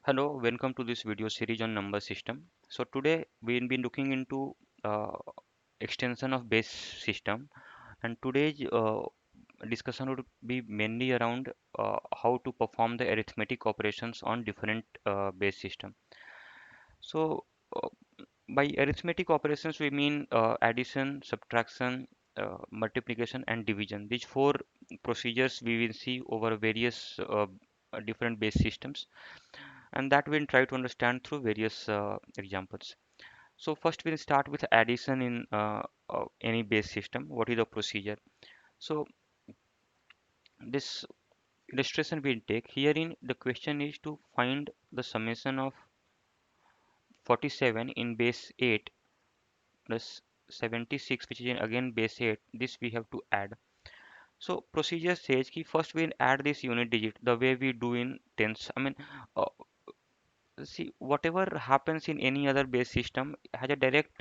Hello, welcome to this video series on number system. So today we'll be looking into uh, extension of base system, and today's discussion would be mainly around how to perform the arithmetic operations on different base system. So uh, by arithmetic operations we mean addition, subtraction, multiplication and division. These four procedures we will see over various different base systems, and that we'll try to understand through various examples. So first we'll start with addition in any base system. What is the procedure? So this illustration we'll take herein, the question is to find the summation of 47 in base 8 plus 76, which is in again base 8. This we have to add. So procedure says ki first we'll add this unit digit the way we do in tens. Uh, See, whatever happens in any other base system has a direct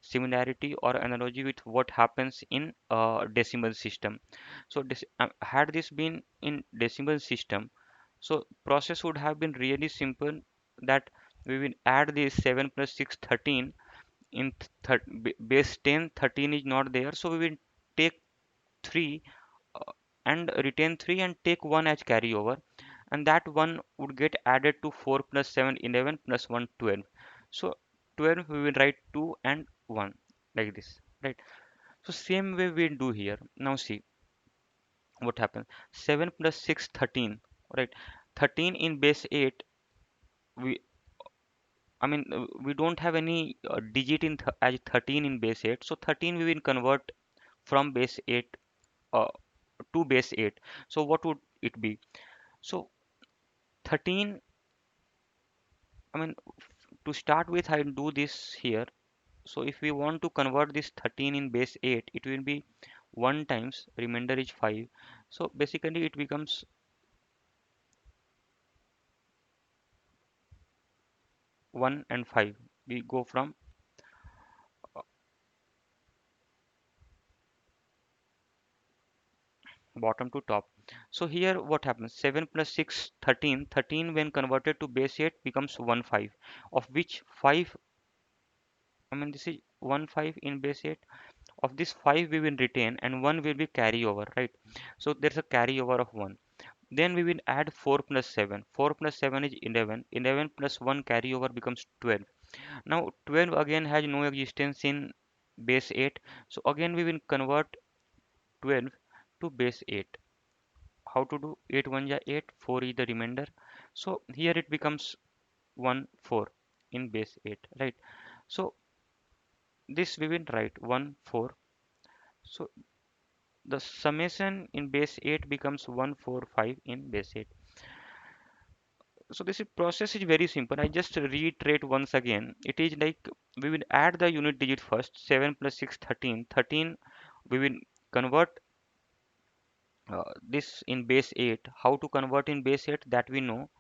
similarity or analogy with what happens in decimal system. So had this been in decimal system, so process would have been really simple, that we will add this 7 plus 6 13 in base 10. 13 is not there, so we will take 3 uh, and retain 3 and take 1 as carryover, and that 1 would get added to 4 plus 7 11 plus 1 12. So 12 we will write 2 and 1 like this, right? So same way we'll do here. Now see what happens. 7 plus 6 13, right? 13 in base 8, we we don't have any digit in as 13 in base 8, so 13 we will convert from base 8 uh, to base 8. So what would it be? So 13, to start with, I'll do this here. So if we want to convert this 13 in base 8, it will be 1 times remainder is 5. So basically it becomes 1 and 5. We go from uh, bottom to top. So here what happens? 7 plus 6 13. 13 when converted to base 8 becomes 1 5, of which 5, this is 1 5 in base 8. Of this 5 we will retain and 1 will be carryover, right? So there's a carryover of 1. Then we will add 4 plus 7. 4 plus 7 is 11. 11 plus 1 carryover becomes 12. Now 12 again has no existence in base 8. So again we will convert 12 to base 8. How to do? 8 1 ja 8, 4 is the remainder. So here it becomes 1 4 in base 8, right? So this we will write 1 4. So the summation in base 8 becomes 145 in base 8. So this process is very simple. I just reiterate once again. It is like we will add the unit digit first. 7 plus 6 13. 13 we will convert this in base 8. How to convert in base 8, that we know.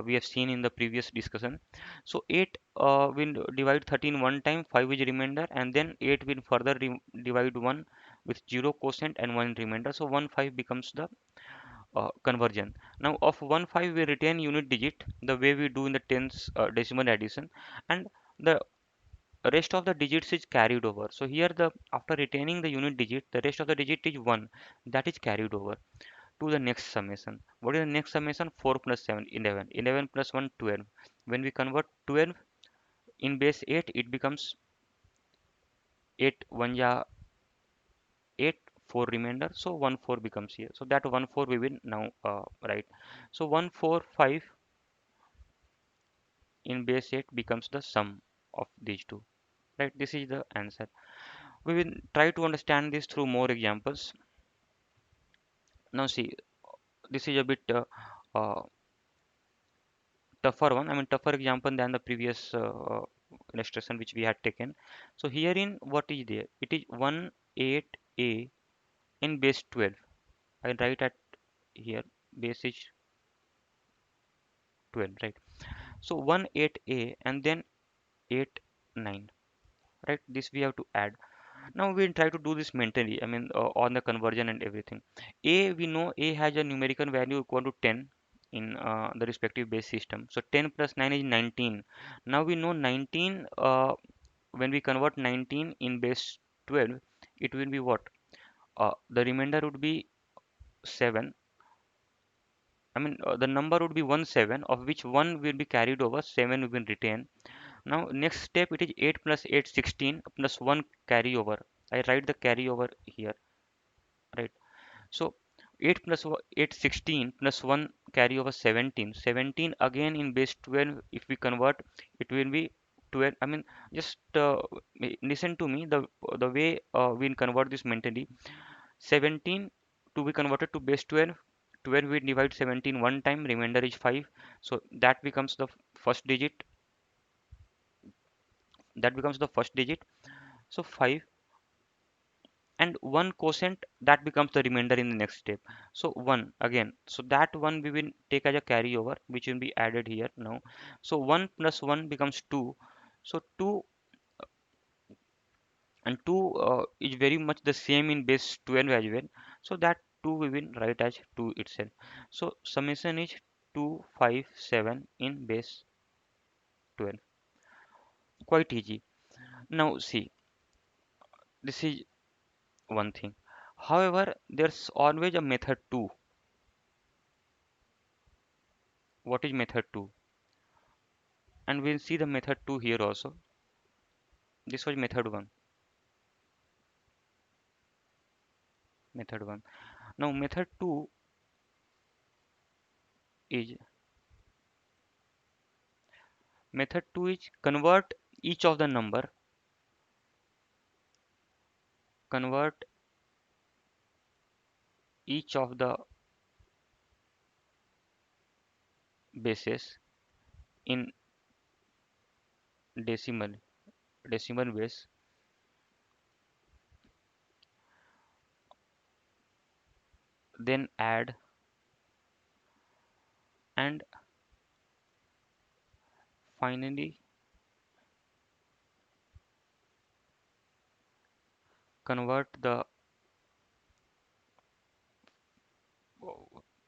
We have seen in the previous discussion. So 8 will divide 13 one time, 5 is remainder, and then 8 will further divide 1 with 0 quotient and 1 remainder. So 1 5 becomes the conversion. Now of 1 5 we retain unit digit the way we do in the tens decimal addition, and the rest of the digits is carried over. So here, the after retaining the unit digit, the rest of the digit is 1, that is carried over to the next summation. What is the next summation? 4 plus 7 11. 11 plus 1 12. When we convert 12 in base 8, it becomes 8 1 ja 8, 4 remainder, so 1 4 becomes here. So that 1 4 we will now write. So 1 4 5 in base 8 becomes the sum of these two, right? This is the answer. We will try to understand this through more examples. Now see, this is a bit uh, tougher one, tougher example than the previous illustration which we had taken. So herein what is there? It is 1 8a in base 12. I write at here base is 12, right? So 1 8a and then 8 9, right? This we have to add. Now we'll try to do this mentally, on the conversion and everything. A, we know A has a numerical value equal to 10. in the respective base system. So 10 plus 9 is 19. Now we know 19, when we convert 19 in base 12, it will be what? The remainder would be 7. The number would be 1 7, of which 1 will be carried over, 7 will be retained. Now next step, it is 8 plus 8 16 plus 1 carryover. I write the carryover here, right? So 8 plus 8 16 plus 1 carryover 17. 17 again in base 12, if we convert, it will be 12. Just listen to me, the way we convert this mentally. 17 to be converted to base 12. 12 we divide 17 one time, remainder is 5. So that becomes the first digit. That becomes the first digit. So 5, and 1 quotient, that becomes the remainder in the next step. So 1 again. So that one we will take as a carryover, which will be added here now. So 1 plus 1 becomes 2. So 2 and 2 is very much the same in base 12 as well. So that 2 we will write as 2 itself. So summation is 257 in base 12. Quite easy. Now see, this is one thing. However, there's always a method 2. What is method 2? And we'll see the method 2 here also. This was method 1. Method 1. Now method 2 is method 2 is convert each of the number, convert each of the bases in decimal base, then add and finally convert the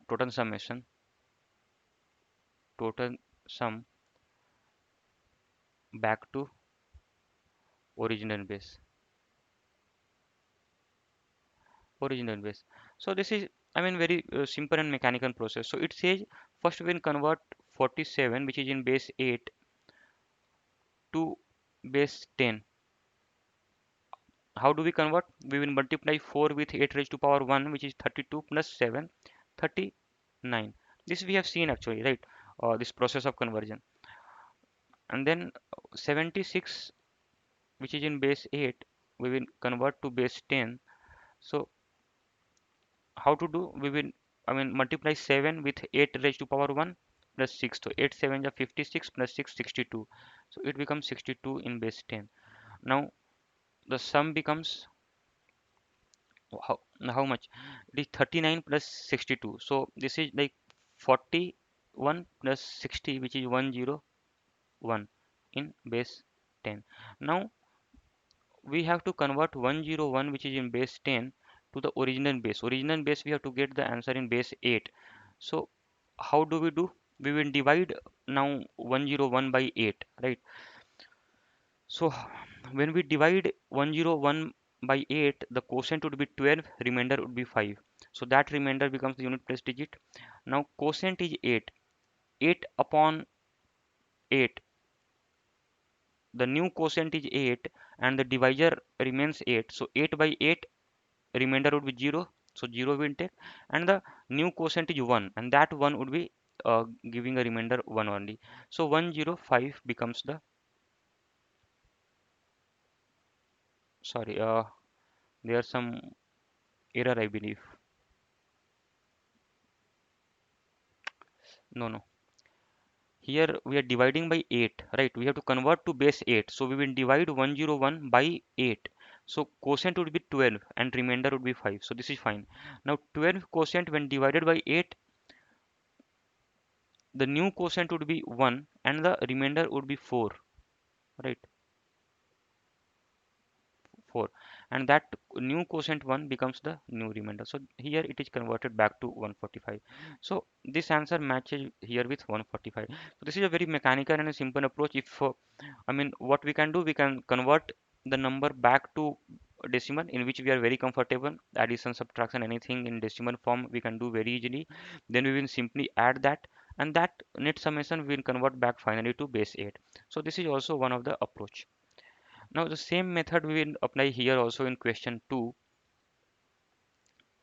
total summation, total sum back to original base. Original base. So this is, very simple and mechanical process. So it says first we will convert 47, which is in base 8, to base 10. How do we convert? We will multiply 4 with 8 raised to power 1, which is 32, plus 7, 39. This we have seen actually, right? This process of conversion. And then 76, which is in base 8, we will convert to base 10. So how to do? We will, multiply 7 with 8 raised to power 1 plus 6. So 8 7 is 56, plus 6 62. So it becomes 62 in base 10. Now the sum becomes how much? It is 39 plus 62. So this is like 41 plus 60, which is 101 in base 10. Now we have to convert 101, which is in base 10, to the original base. Original base, we have to get the answer in base 8. So how do we do? We will divide now 101 by 8, right? So when we divide 101 by 8, the quotient would be 12, remainder would be 5. So that remainder becomes the unit place digit. Now quotient is 8. 8 upon 8. The new quotient is 8 and the divisor remains 8. So 8 by 8, remainder would be 0. So 0 will take, and the new quotient is 1, and that 1 would be giving a remainder 1 only. So 105 becomes the, sorry, there's some error I believe. No, no. Here we are dividing by 8, right? We have to convert to base 8. So we will divide 101 by 8. So quotient would be 12 and remainder would be 5. So this is fine. Now 12 quotient when divided by 8, the new quotient would be 1 and the remainder would be 4, right? 4. and that new quotient 1 becomes the new remainder. So here it is converted back to 145. So this answer matches here with 145. So this is a very mechanical and a simple approach. If I mean, what we can do, we can convert the number back to decimal, in which we are very comfortable. Addition, subtraction, anything in decimal form we can do very easily. Then we will simply add that, and that net summation will convert back finally to base 8. So this is also one of the approach. Now the same method we will apply here also in question 2.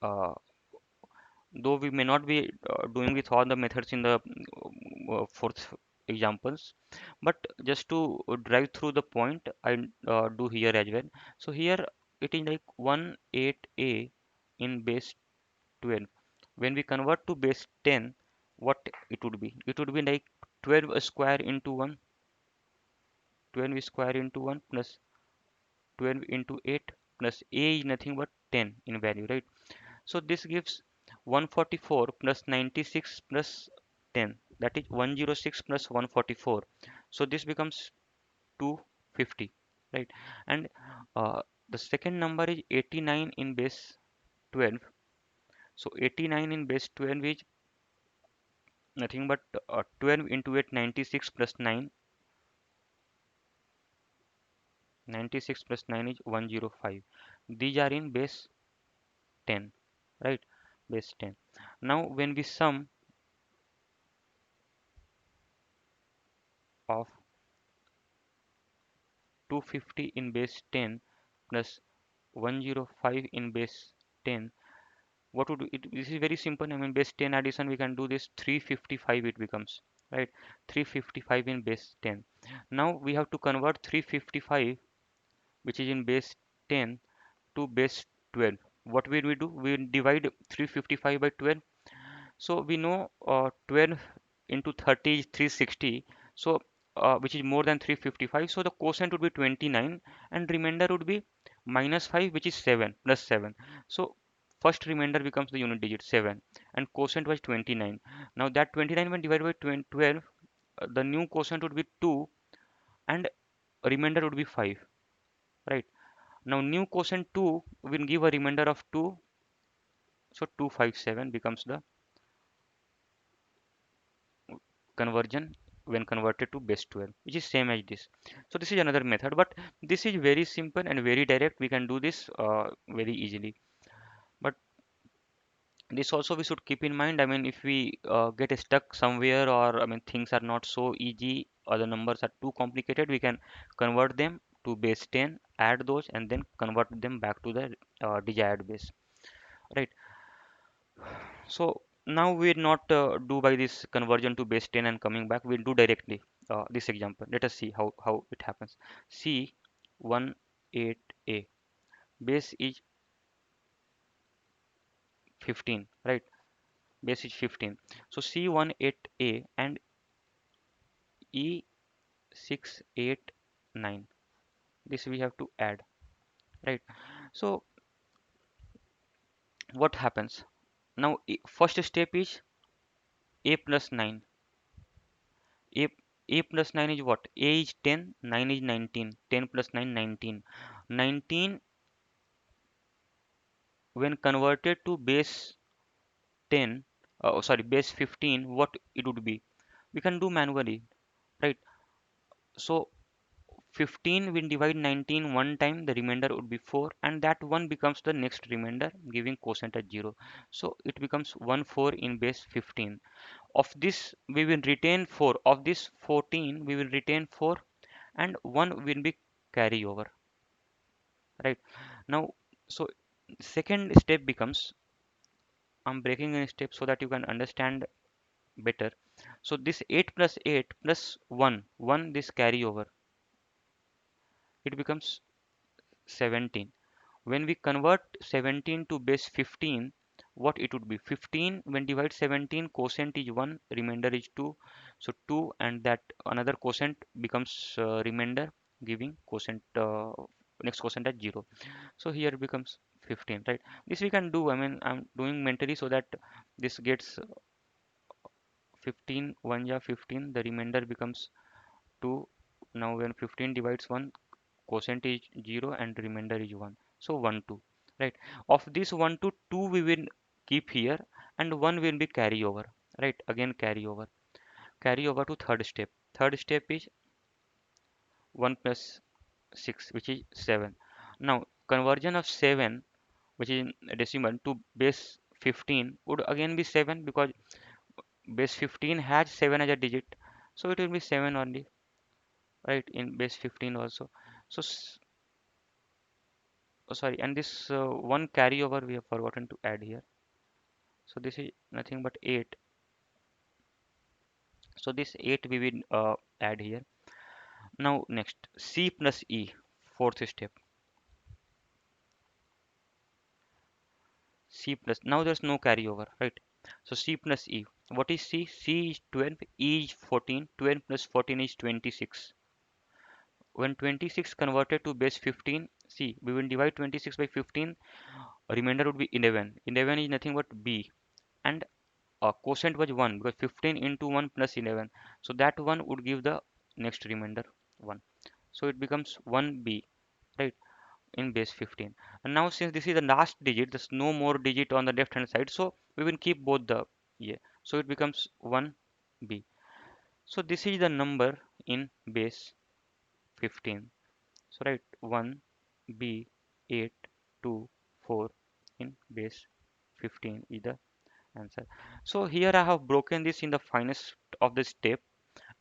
Uh, though we may not be doing with all the methods in the fourth examples, but just to drive through the point, I do here as well. So here it is like 18a in base 12. When we convert to base 10, what it would be? It would be like 12 square into 1, 12 square into 1 plus 12 into 8 plus a is nothing but 10 in value, right? So this gives 144 plus 96 plus 10, that is 106 plus 144. So this becomes 250, right? And the second number is 89 in base 12. So 89 in base 12 is nothing but 12 into 8, 96 plus 9. 96 plus 9 is 105. These are in base 10, right? Base 10. Now when we sum of 250 in base 10 plus 105 in base 10, what would it? This is very simple. I mean, base 10 addition, we can do this. 355 it becomes, right? 355 in base 10. Now we have to convert 355, which is in base 10, to base 12. What will we do? We will divide 355 by 12. So we know 12 into 30 is 360. So which is more than 355. So the quotient would be 29, and remainder would be minus 5, which is 7 plus 7. So first remainder becomes the unit digit 7, and quotient was 29. Now that 29 when divided by 12, the new quotient would be 2, and remainder would be 5, right? Now new quotient 2 will give a remainder of 2, so 257 becomes the conversion when converted to base 12, which is same as this. So this is another method, but this is very simple and very direct. We can do this very easily. But this also we should keep in mind. I mean, if we get stuck somewhere, or I mean things are not so easy, or the numbers are too complicated, we can convert them to base 10, add those, and then convert them back to the desired base, right? So now we'll not do by this conversion to base 10 and coming back. We'll do directly this example. Let us see how it happens. C18A base is 15, right? Base is 15. So C18A and E689. This we have to add, right? So what happens? Now first step is A plus 9. A A plus 9 is what? A is 10, 9 is 19. 10 plus 9, 19. 19 when converted to base 10, sorry, base 15, what it would be? We can do manually, right? So 15 when divide 19 one time, the remainder would be 4, and that one becomes the next remainder, giving quotient at 0. So it becomes 1 4 in base 15. Of this we will retain 4. Of this 14 we will retain 4, and 1 will be carry over, right? Now, so second step becomes, I'm breaking in steps so that you can understand better. So this 8 plus 8 plus 1, 1 this carry over, it becomes 17. When we convert 17 to base 15, what it would be? 15 when divide 17, quotient is 1, remainder is 2. So 2, and that another quotient becomes remainder, giving quotient next quotient at 0. So here it becomes 15, right? This we can do. I mean, I'm doing mentally so that this gets 15, 1 ja 15, the remainder becomes 2. Now when 15 divides 1, quotient is 0 and remainder is 1. So 1 2, right? Of this 1 to 2 we will keep here, and 1 will be carry over, right? Again carry over to third step. Third step is 1 plus 6, which is 7. Now conversion of 7, which is in decimal, to base 15 would again be 7, because base 15 has 7 as a digit, so it will be 7 only, right, in base 15 also. So oh, sorry, and this one carryover we have forgotten to add here. So this is nothing but 8. So this 8 we will add here. Now next, C plus E, fourth step. C plus, now there's no carryover, right? So C plus E. What is C? C is 12, E is 14. 12 plus 14 is 26. When 26 converted to base 15, see, we will divide 26 by 15. Remainder would be 11. 11 is nothing but B. And quotient was 1, because 15 into 1 plus 11. So that 1 would give the next remainder 1. So it becomes 1B, right, in base 15. And now since this is the last digit, there's no more digit on the left hand side, so we will keep both the, yeah, so it becomes 1B. So this is the number in base 15. So right, 1B 8 2 4 in base 15 is the answer. So here I have broken this in the finest of the step,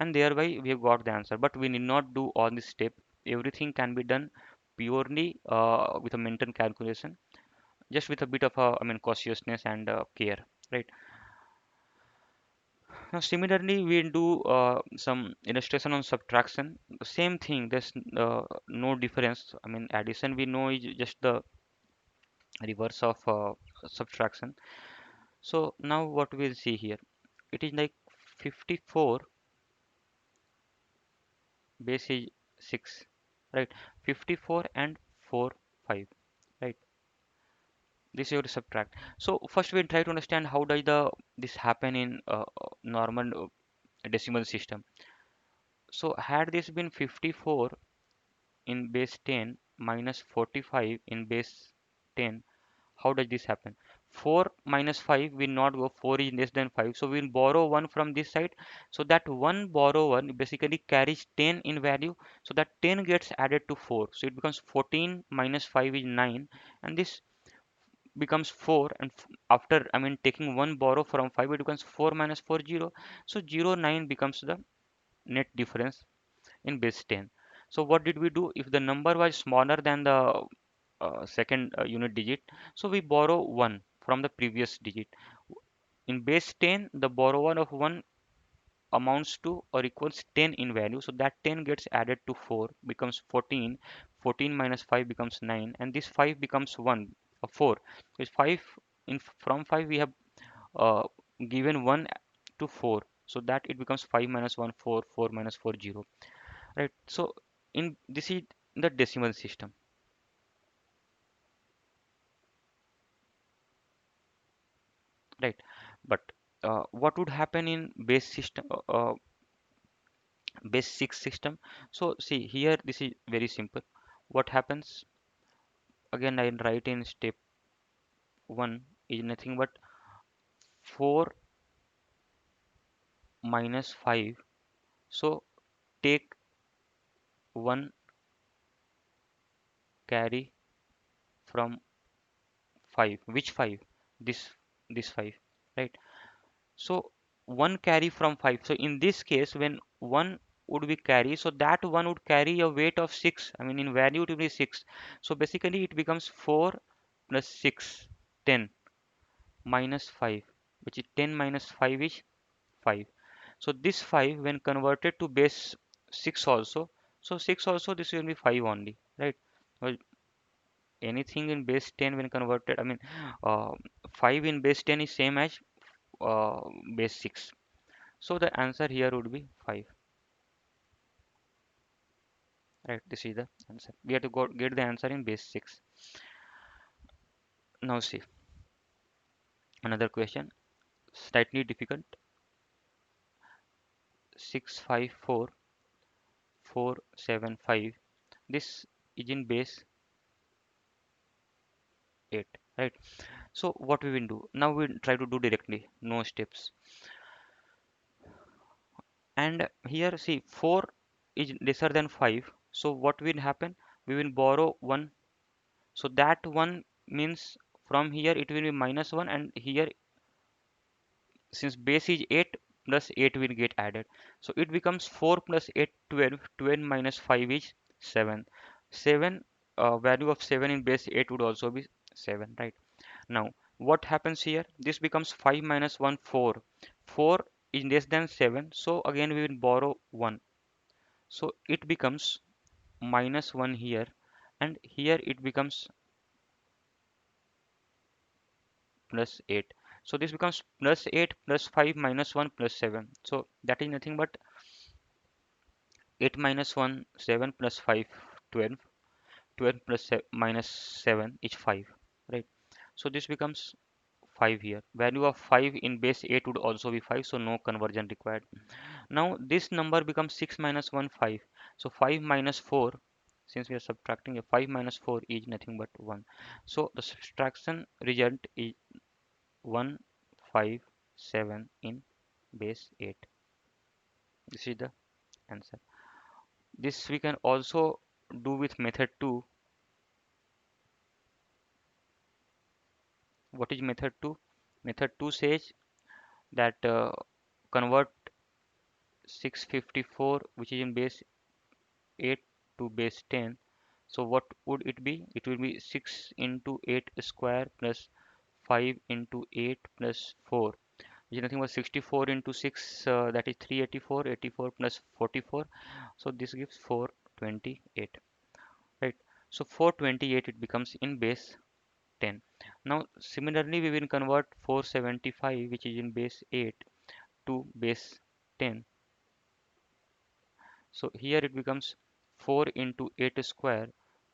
and thereby we have got the answer. But we need not do all this step. Everything can be done purely with a mental calculation, just with a bit of I mean cautiousness and care, right? Now similarly, we do some illustration on subtraction. The same thing. There's no difference. I mean addition we know is just the reverse of subtraction. So now what we'll see here, it is like 54 base is 6, right? 54 and 4 5, right? This you have to subtract. So first we'll try to understand how does the this happen in normal decimal system. So had this been 54 in base 10 minus 45 in base 10, how does this happen? 4 minus 5 will not go, 4 is less than 5, so we'll borrow 1 from this side. So that one borrow 1 basically carries 10 in value, so that 10 gets added to 4, so it becomes 14 minus 5 is 9, and this becomes 4, and after, I mean, taking one borrow from 5, it becomes 4 minus 4 0, so 0 9 becomes the net difference in base 10. So what did we do? If the number was smaller than the second unit digit, so we borrow 1 from the previous digit. In base 10, the borrower of 1 amounts to or equals 10 in value, so that 10 gets added to 4, becomes 14. 14 minus 5 becomes 9, and this 5 becomes 1, 4. With 5, in from 5 we have uh, given 1 to 4, so that it becomes 5 minus 1 4, 4 minus 4 0, right? So in this is the decimal system, right? But what would happen in base system, base 6 system? So see here, this is very simple. What happens, again I write in step 1 is nothing but 4 minus 5. So take 1 carry from 5. Which 5? This 5, right? So 1 carry from 5. So in this case, when 1 would be carry, so that 1 would carry a weight of 6. I mean in value it will be 6. So basically it becomes 4 plus 6, 10 minus 5, which is 10 minus 5 is 5. So this 5 when converted to base 6 also, so 6 also, this will be 5 only, right? Well, anything in base 10 when converted, I mean, uh, 5 in base 10 is same as uh, base 6. So the answer here would be 5, right? This is the answer. We have to go get the answer in base 6. Now see another question, slightly difficult. 654475. This is in base 8, right? So what we will do now, we try to do directly, no steps. And here see 4 is lesser than 5, so what will happen, we will borrow 1. So that 1 means from here it will be minus 1, and here since base is 8, plus 8 will get added. So it becomes 4 plus 8, 12. 12 minus 5 is 7. 7, value of 7 in base 8 would also be 7, right? Now what happens here, this becomes 5 minus 1, 4. 4 is less than 7, so again we will borrow 1. So it becomes minus 1 here, and here it becomes plus 8. So this becomes plus 8 plus 5 minus 1 plus 7. So that is nothing but 8 minus 1, 7 plus 5, 12. 12 plus minus 7 is 5, right? So this becomes 5 here. Value of 5 in base 8 would also be 5, so no conversion required. Now this number becomes 6 minus 1, 5. So 5 minus 4, since we are subtracting, a 5 minus 4 is nothing but 1. So the subtraction result is 1, 5, 7 in base 8. This is the answer. This we can also do with method 2. What is method 2? Method 2 says that convert 654, which is in base 8, to base 10. So what would it be? It will be 6 into 8 square plus 5 into 8 plus 4, which is nothing but 64 into 6, that is 384. 84 plus 44, so this gives 428, right? So 428 it becomes in base 10. Now similarly we will convert 475, which is in base 8, to base 10. So here it becomes 4 into 8 square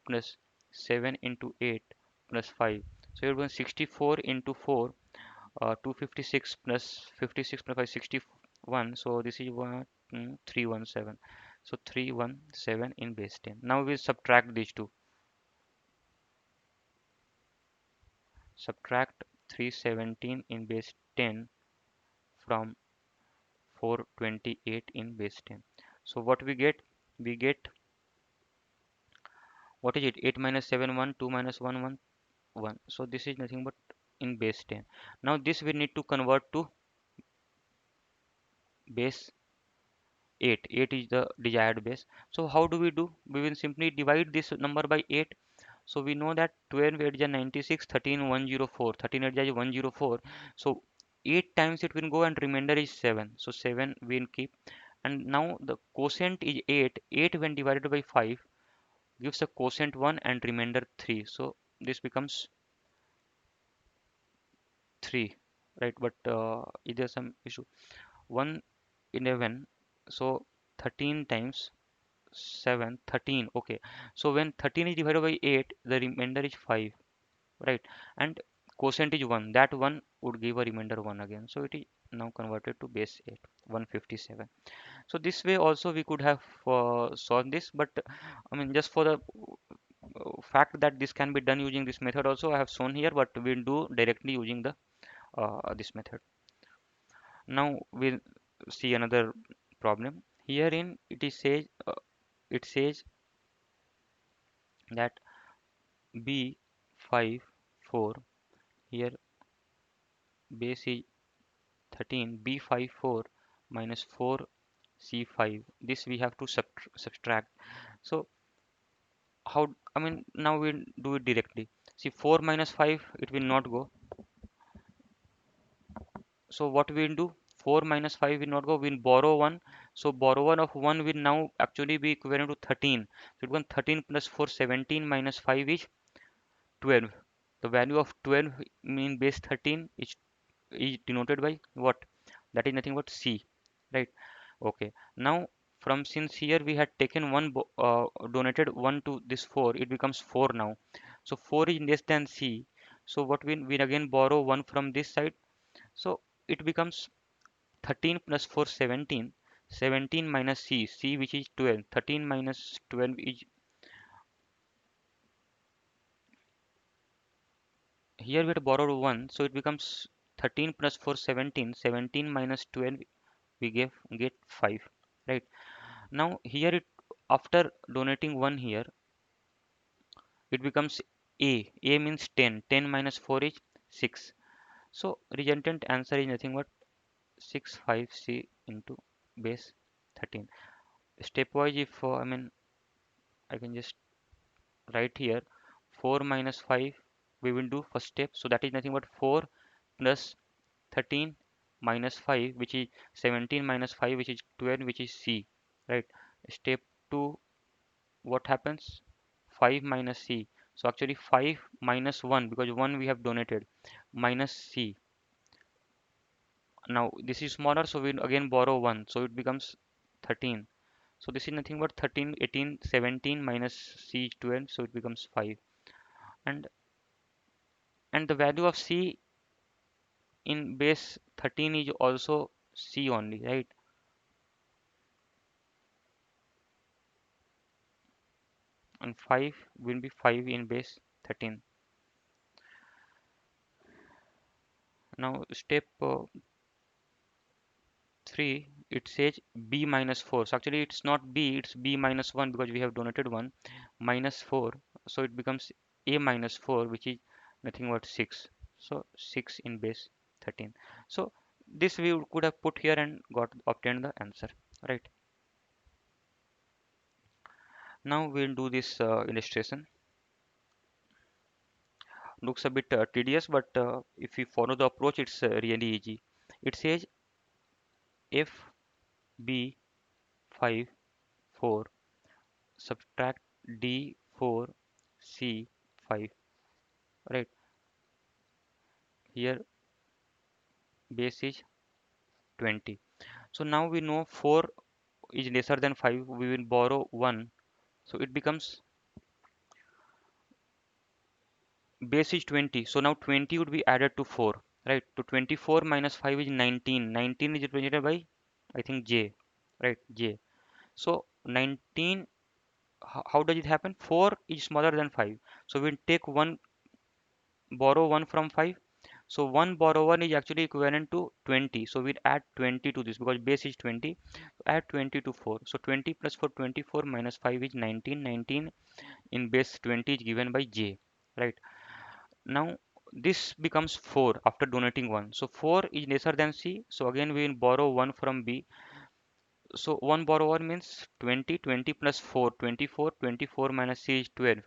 plus 7 into 8 plus 5. So here becomes 64 into 4, 256 plus 56 plus 5, 61. So this is 317. So 317 in base 10. Now we subtract these two. Subtract 317 in base 10 from 428 in base 10. So what we get? We get, what is it? 8 minus 7, 1, 2 minus 1, 1, 1. So this is nothing but in base 10. Now this we need to convert to base 8. 8 is the desired base. So how do? We will simply divide this number by 8. So we know that 12 8 is 96, 13 104, 13 8 is 104. So 8 times it will go, and remainder is 7. So 7 we will keep. And now the quotient is 8. 8 when divided by 5 gives a quotient 1 and remainder 3. So this becomes 3, right? But is there some issue? 111. So 13 times 7, 13. Okay. So when 13 is divided by 8, the remainder is 5, right? And quotient is 1. That 1 would give a remainder 1 again. So it is now converted to base 8, 157. So this way also we could have solved this, but I mean, just for the fact that this can be done using this method also, I have shown here, but we'll do directly using the this method. Now we'll see another problem. Herein it says that B5 4, here base is 13, B5 4 minus 4 C5. This we have to subtract. So how, I mean, now we'll do it directly. See, 4 minus 5, it will not go. So what we'll do? 4 minus 5 will not go. We'll borrow 1. So borrow 1 of 1 will now actually be equivalent to 13. So it becomes 13 plus 4, 17 minus 5 is 12. The value of 12 in base 13 is denoted by what? That is nothing but C, right? Okay. Now from, since here we had taken one donated 1 to this 4, it becomes 4 now. So 4 is less than C. So what we again borrow 1 from this side. So it becomes 13 plus 4, 17. 17 minus C, C which is 12. 13 minus 12 is here we had borrowed 1, so it becomes 13 plus 4 17. 17 minus 12 we get 5, right? Now here it, after donating 1 here, it becomes a means 10. 10 minus 4 is 6. So resultant answer is nothing but 65c into base 13. Stepwise, if I mean, I can just write here 4 minus 5, we will do first step, so that is nothing but 4 plus 13 minus 5, which is 17 minus 5, which is 12, which is c, right? Step 2, what happens? 5 minus c, so actually 5 minus 1, because 1 we have donated, minus c. Now this is smaller, so we again borrow 1, so it becomes 13. So this is nothing but 13, 18, 17 minus c is 12, so it becomes 5. And the value of c in base 13 is also c only, right? And 5 will be 5 in base 13. Now step 3, it says b minus 4. So actually it's not b, it's b minus 1, because we have donated 1, minus 4. So it becomes a minus 4, which is nothing but 6. So 6 in base 13. So this we could have put here and got obtained the answer, right? Now we'll do this illustration. Looks a bit tedious, but if we follow the approach, it's really easy. It says f b 5 4 subtract d 4 c 5, right? Here base is 20. So now we know 4 is lesser than 5, we will borrow 1, so it becomes base is 20, so now 20 would be added to 4, right? To 24 minus 5 is 19. 19 is represented by, I think, j, right? J. So 19, how does it happen? 4 is smaller than 5, so we'll take 1, borrow 1 from 5. So 1 borrow 1 is actually equivalent to 20, so we'll add 20 to this because base is 20. So add 20 to 4, so 20 plus 4 24 minus 5 is 19. 19 in base 20 is given by j, right? Now this becomes 4 after donating 1, so 4 is lesser than c, so again we will borrow 1 from b. So 1 borrow 1 means 20. 20 plus 4 24. 24 minus c is 12,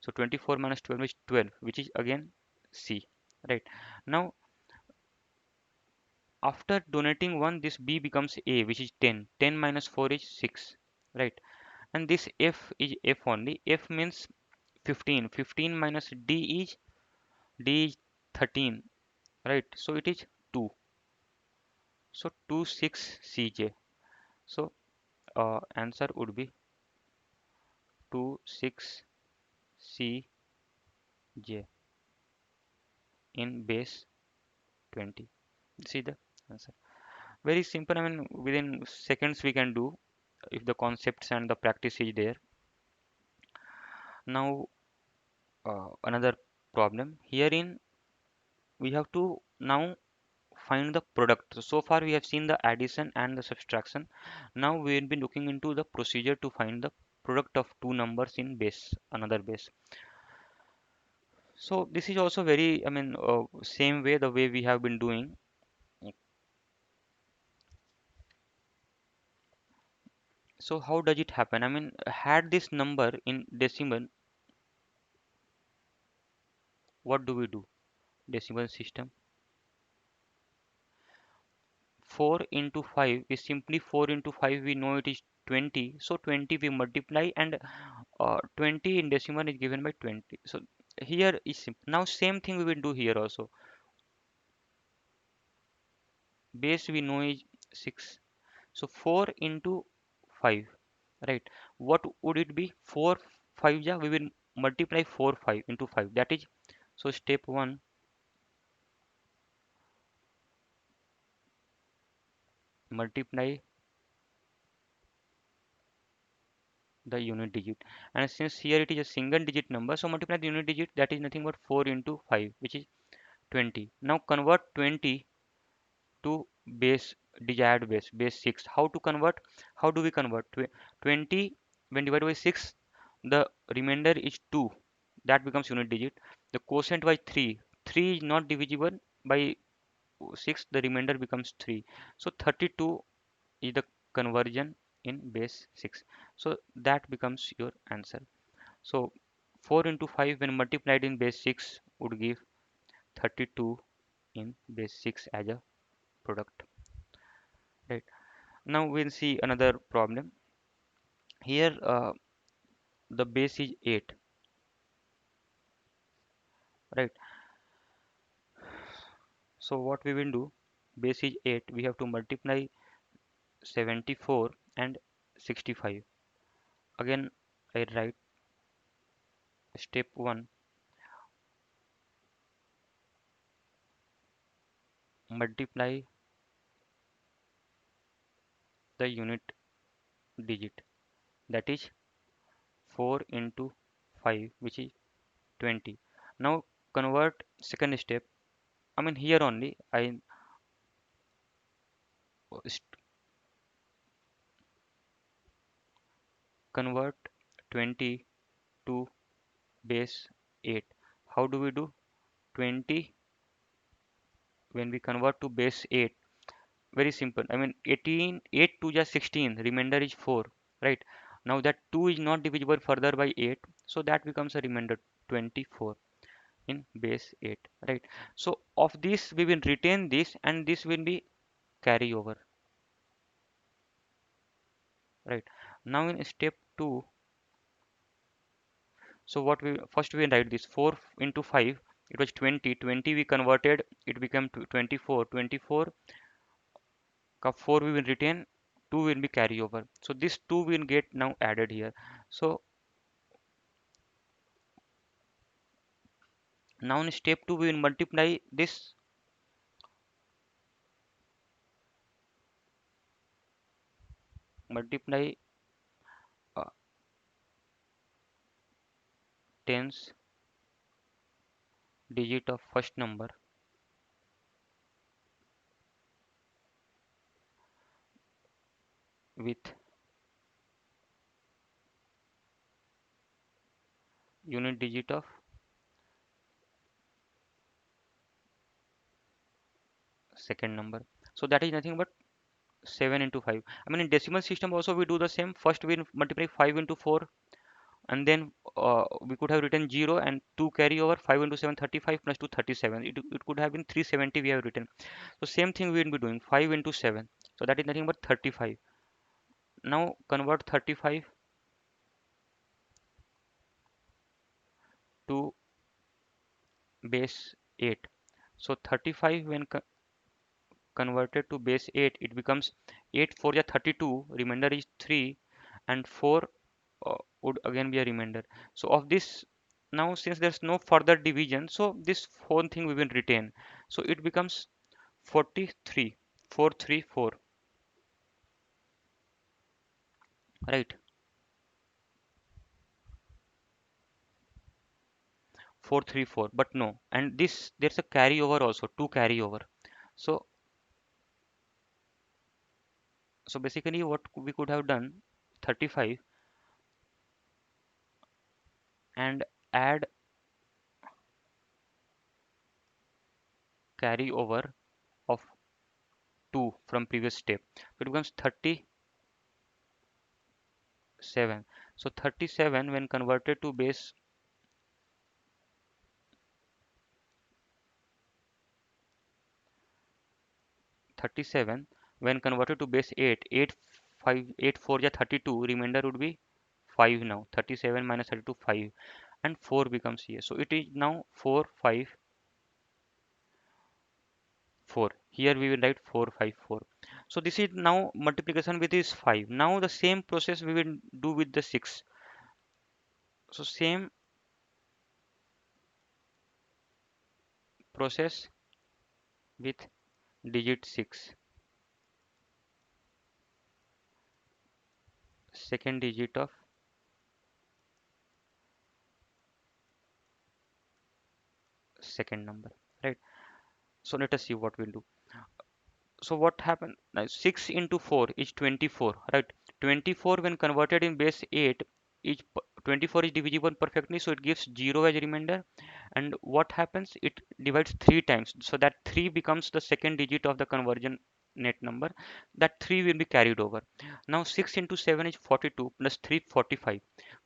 so 24 minus 12 is 12, which is again c, right? Now after donating 1, this b becomes a, which is 10. 10 minus 4 is 6, right? And this f is f only. F means 15. 15 minus d is 13, right? So it is 2. So 2 6 cj. So answer would be 2 6 cj in base 20. See the answer. Very simple. I mean, within seconds we can do if the concepts and the practice is there. Now another problem. Herein we have to now find the product. So far we have seen the addition and the subtraction. Now we will be looking into the procedure to find the product of two numbers in base, another base. So this is also very, I mean, same way the way we have been doing. So how does it happen? I mean, had this number in decimal, what do we do? Decimal system. 4 into 5 is simply 4 into 5. We know it is 20. So 20 we multiply, and 20 in decimal is given by 20. So here is simple. Now same thing we will do here also. Base we know is 6. So 4 into 5, right? What would it be? 4 5 ja, we will multiply 4 5 into 5. That is, so step 1, multiply the unit digit. And since here it is a single digit number, so multiply the unit digit, that is nothing but 4 into 5, which is 20. Now convert 20 to base desired base 6. How to convert? How do we convert? 20 when divided by 6, the remainder is 2. That becomes unit digit. The quotient by 3. 3 is not divisible by 6. The remainder becomes 3. So 32 is the conversion in base 6. So that becomes your answer. So 4 into 5 when multiplied in base 6 would give 32 in base 6 as a product. Right. Now we'll see another problem. Here the base is 8. Right. So what we will do, base is 8. We have to multiply 74 and 65. Again, I write step 1, multiply the unit digit, that is 4 into 5, which is 20. Now convert second step. I mean here only I convert 20 to base 8. How do we do? 20 when we convert to base 8, very simple. I mean 18, 8 to just 16, remainder is 4, right? Now that 2 is not divisible further by 8, so that becomes a remainder 24 in base 8, right? So of this we will retain this and this will be carry over, right? Now in step 2, so what we first we write this 4 into 5, it was 20, 20 we converted, it became 24, 24 का 4 we will retain, 2 will be carry over. So this 2 will get now added here. So now in step 2 we will multiply this, multiply uh, tens digit of first number with unit digit of second number. So that is nothing but 7 into 5. I mean in decimal system also we do the same. First we multiply 5 into 4 and then we could have written 0 and 2 carry over. 5 into 7 35 plus 2 37. It could have been 370 we have written. So same thing we will be doing 5 into 7. So that is nothing but 35. Now convert 35 to base 8. So 35 when converted to base 8, it becomes 8 4 ya 32, remainder is 3 and 4 would again be a remainder. So of this, now since there's no further division, so this whole thing we will retain. So it becomes 43, 434, right? 434, but no. And this, there's a carryover also, 2 carryover. So, so basically what we could have done, 35 and add carryover of 2 from previous step. So it becomes 37. So 37 when converted to base 37 when converted to base 8, 8 5 8 4 ja 32, remainder would be 5 now. 37 minus 32 5 and 4 becomes here. So it is now 4 5 4. Here we will write 4 5 4. So this is now multiplication with is 5. Now the same process we will do with the 6. So same process with digit 6. Second digit of second number, right? So let us see what we'll do. So what happened? Now 6 into 4 is 24, right? 24 when converted in base 8, 24 is divisible perfectly, so it gives 0 as a remainder. And what happens? It divides 3 times, so that 3 becomes the second digit of the conversion net number. That 3 will be carried over. Now 6 into 7 is 42 plus 3 45.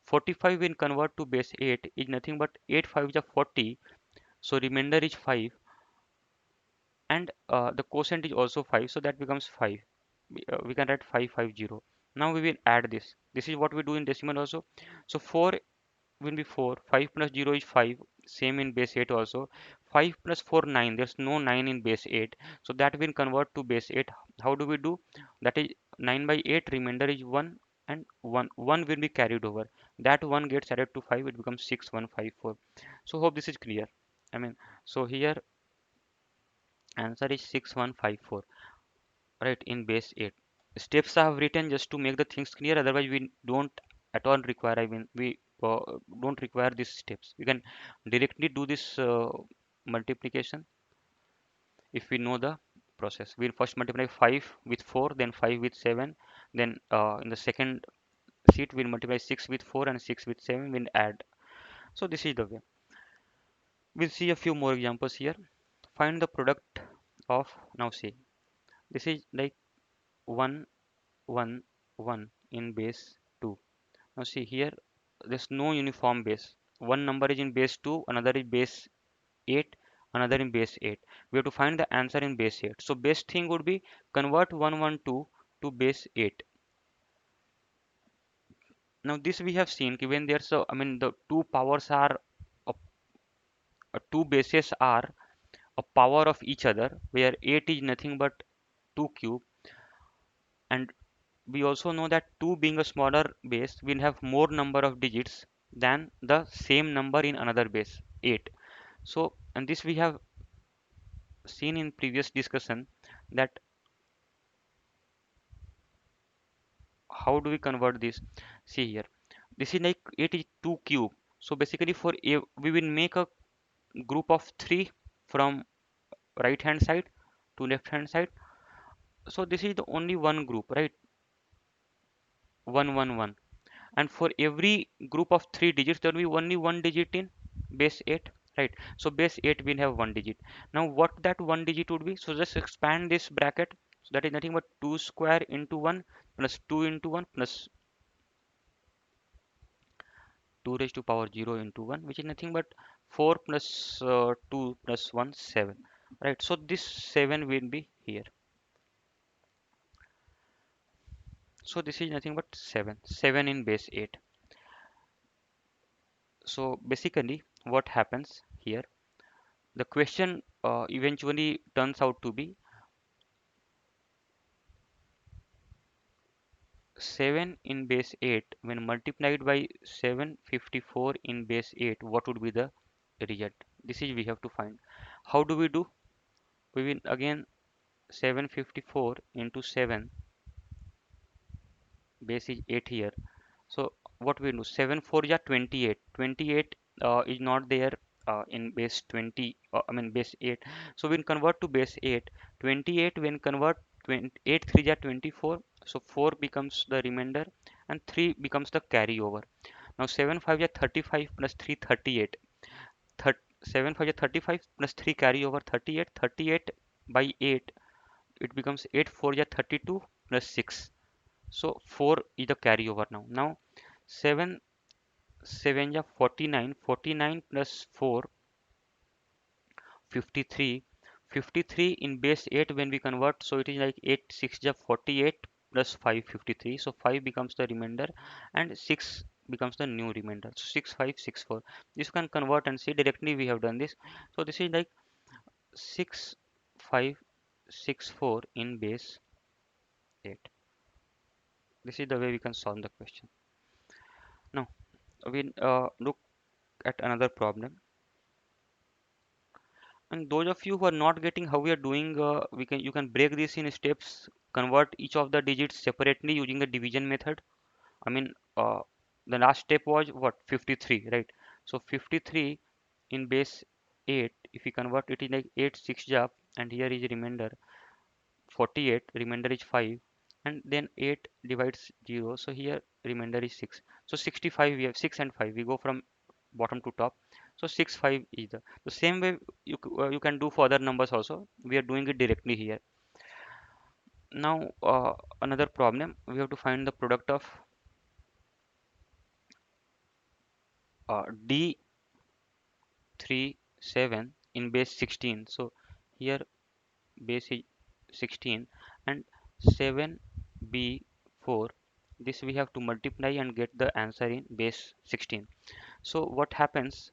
45 when convert to base 8 is nothing but 8 5 is a 40, so remainder is 5, and the quotient is also 5, so that becomes 5. We can write 550. Now we will add this is what we do in decimal also. So 4 will be 4, 5 plus 0 is 5, same in base 8 also. 5 plus 4 9, there's no 9 in base 8, so that will convert to base 8. How do we do that? Is 9 by 8, remainder is 1, and 1 will be carried over. That 1 gets added to 5, it becomes 6154. So hope this is clear. I mean, so here answer is 6154, right, in base 8. Steps I have written just to make the things clear, otherwise we don't at all require, I mean, we don't require these steps. We can directly do this multiplication if we know the process. We'll first multiply 5 with 4, then 5 with 7, then in the second sheet we'll multiply 6 with 4 and 6 with 7, we'll add. So this is the way. We'll see a few more examples here. Find the product of, now see, this is like 1 1 1 in base 2. Now see here, there's no uniform base. One number is in base 2, another is base 8, another in base 8. We have to find the answer in base 8. So best thing would be convert 112 to base 8. Now this we have seen when there's a, I mean, the two powers are two bases are a power of each other, where 8 is nothing but 2 cube, and we also know that 2 being a smaller base will have more number of digits than the same number in another base, 8. So, and this we have seen in previous discussion, that how do we convert this? See here, this is like 8 is 2 cube. So basically for a, we will make a group of 3 from right hand side to left hand side. So this is the only one group, right? 111. And for every group of 3 digits there will be only one digit in base 8, right? So base 8 will have one digit. Now what that one digit would be, so just expand this bracket, so that is nothing but 2 square into 1 plus 2 into 1 plus 2 raised to power 0 into 1, which is nothing but 4 plus 2 plus 1 7, right? So this 7 will be here. So this is nothing but 7 in base 8. So basically what happens here, the question eventually turns out to be 7 in base 8 when multiplied by 754 in base 8, what would be the result? This is we have to find. How do we do? We will again 754 into 7, base is 8 here. So what we do, 7 4 is 28. 28 is not there in base 20, I mean base 8. So when convert to base 8, 28 when convert 8 3 is 24. So 4 becomes the remainder and 3 becomes the carryover. Now 7 5 is 35 plus 3 38. 7 5 is 35 plus 3 carryover 38. 38 by 8, it becomes 8 4 is 32 plus 6. So 4 is the carryover now. Now 7 7 ja 49, 49 plus 4, 53. 53 in base 8 when we convert, so it is like 8 6 ja 48 plus 5 53. So 5 becomes the remainder and 6 becomes the new remainder. So 6564. This you can convert and see directly we have done this. So this is like 6564 in base 8. This is the way we can solve the question. Now we look at another problem. And those of you who are not getting how we are doing, we can you can break this in steps, convert each of the digits separately using the division method. I mean, the last step was what, 53, right? So 53 in base 8, if we convert it in like 8 6 ja and here is remainder 48, remainder is 5, and then 8 divides 0, so here remainder is 6. So 65, we have 6 and 5, we go from bottom to top. So 6 5 is the same way you can do for other numbers also. We are doing it directly here. Now another problem, we have to find the product of D 3 7 in base 16. So here base is 16 and 7b 4, this we have to multiply and get the answer in base 16. So what happens,